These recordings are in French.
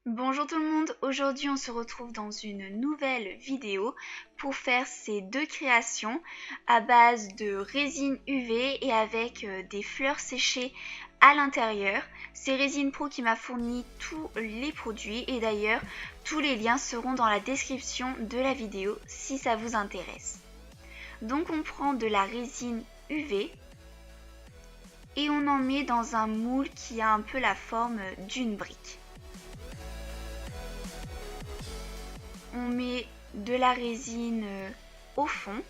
Bonjour tout le monde, aujourd'hui on se retrouve dans une nouvelle vidéo pour faire ces deux créations à base de résine UV et avec des fleurs séchées à l'intérieur. C'est Résine Pro qui m'a fourni tous les produits et d'ailleurs tous les liens seront dans la description de la vidéo si ça vous intéresse. Donc on prend de la résine UV et on en met dans un moule qui a un peu la forme d'une brique. On met de la résine au fond.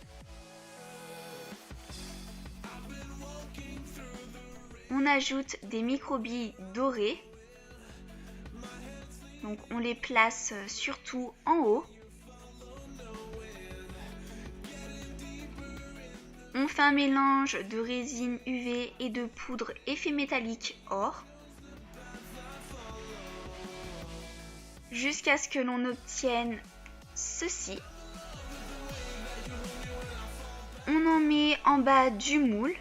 On ajoute des microbilles dorées. Donc on les place surtout en haut. On fait un mélange de résine UV et de poudre effet métallique or jusqu'à ce que l'on obtienne ceci. On en met en bas du moule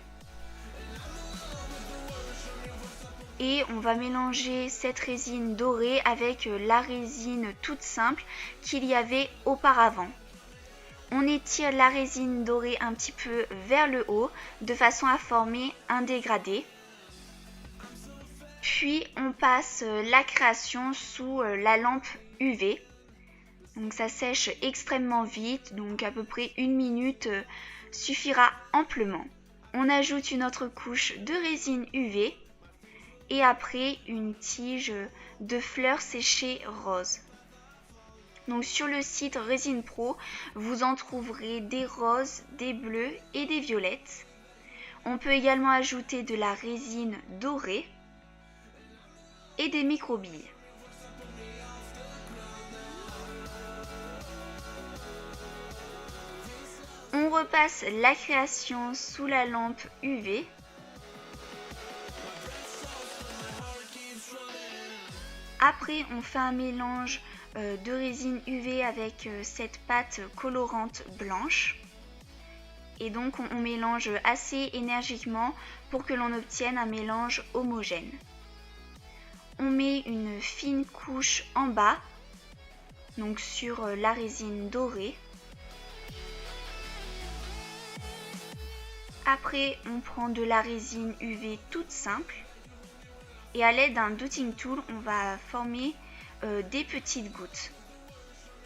et on va mélanger cette résine dorée avec la résine toute simple qu'il y avait auparavant. On étire la résine dorée un petit peu vers le haut de façon à former un dégradé. Puis on passe la création sous la lampe UV. Donc ça sèche extrêmement vite, donc à peu près 1 minute suffira amplement. On ajoute une autre couche de résine UV et après une tige de fleurs séchées roses. Donc sur le site Résine Pro, vous en trouverez des roses, des bleus et des violettes. On peut également ajouter de la résine dorée et des microbilles. On repasse la création sous la lampe UV. Après, on fait un mélange de résine UV avec cette pâte colorante blanche. Et donc, on mélange assez énergiquement pour que l'on obtienne un mélange homogène. On met une fine couche en bas, donc sur la résine dorée. Après, on prend de la résine UV toute simple et à l'aide d'un dotting tool, on va former des petites gouttes.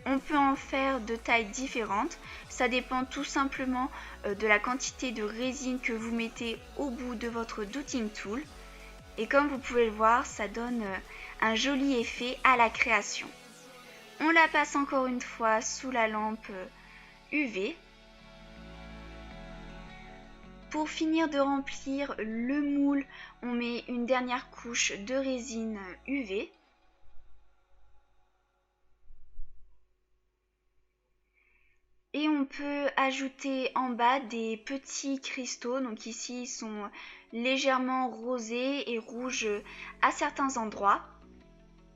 On peut en faire de tailles différentes, ça dépend tout simplement de la quantité de résine que vous mettez au bout de votre dotting tool. Et comme vous pouvez le voir, ça donne un joli effet à la création. On la passe encore une fois sous la lampe UV. Pour finir de remplir le moule, on met une dernière couche de résine UV. Et on peut ajouter en bas des petits cristaux. Donc ici, ils sont légèrement rosés et rouges à certains endroits.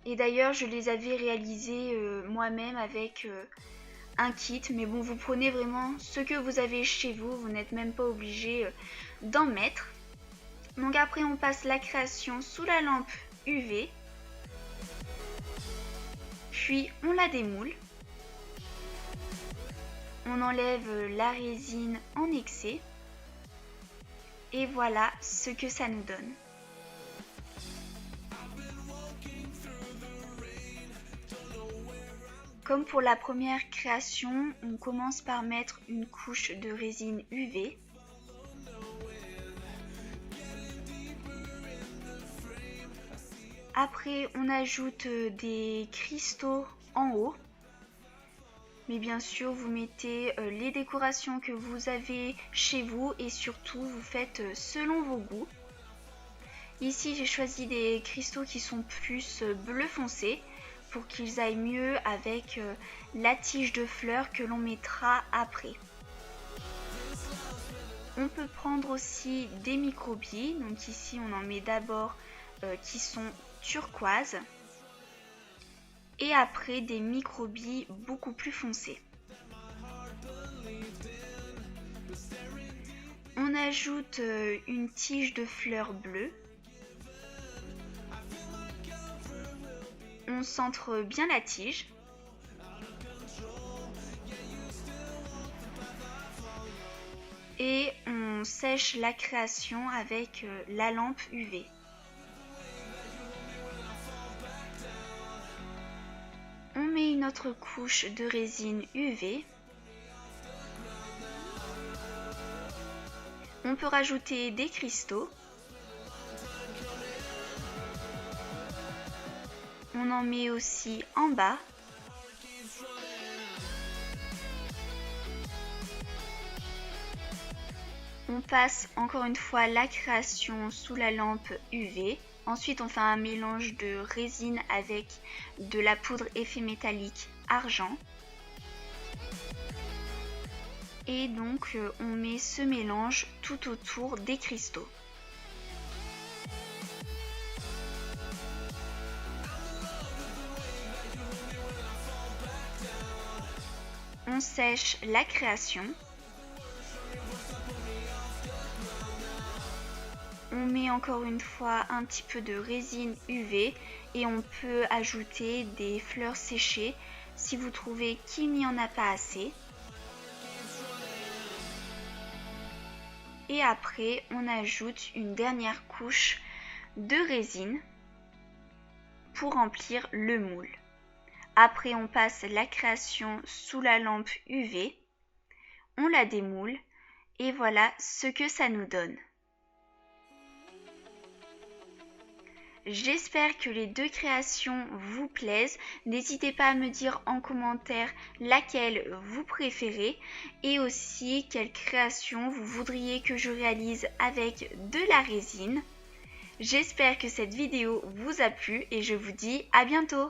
Et d'ailleurs, je les avais réalisés moi-même avec un kit, mais bon, vous prenez vraiment ce que vous avez chez vous, vous n'êtes même pas obligé d'en mettre. Donc après on passe la création sous la lampe UV, puis on la démoule. On enlève la résine en excès et voilà ce que ça nous donne. Comme pour la première création, on commence par mettre une couche de résine UV. Après, on ajoute des cristaux en haut. Mais bien sûr, vous mettez les décorations que vous avez chez vous et surtout, vous faites selon vos goûts. Ici, j'ai choisi des cristaux qui sont plus bleu foncé pour qu'ils aillent mieux avec la tige de fleurs que l'on mettra après. On peut prendre aussi des microbilles. Donc ici, on en met d'abord qui sont turquoises. Et après des microbilles beaucoup plus foncées. On ajoute une tige de fleurs bleues. on centre bien la tige. Et on sèche la création avec la lampe UV. On met une autre couche de résine UV. On peut rajouter des cristaux. On en met aussi en bas. On passe encore une fois la création sous la lampe UV. Ensuite, on fait un mélange de résine avec de la poudre effet métallique argent. Et donc, on met ce mélange tout autour des cristaux. On sèche la création. On met encore une fois un petit peu de résine UV et on peut ajouter des fleurs séchées si vous trouvez qu'il n'y en a pas assez. Et après, on ajoute une dernière couche de résine pour remplir le moule. Après, on passe la création sous la lampe UV, on la démoule et voilà ce que ça nous donne. J'espère que les deux créations vous plaisent. N'hésitez pas à me dire en commentaire laquelle vous préférez et aussi quelle création vous voudriez que je réalise avec de la résine. J'espère que cette vidéo vous a plu et je vous dis à bientôt.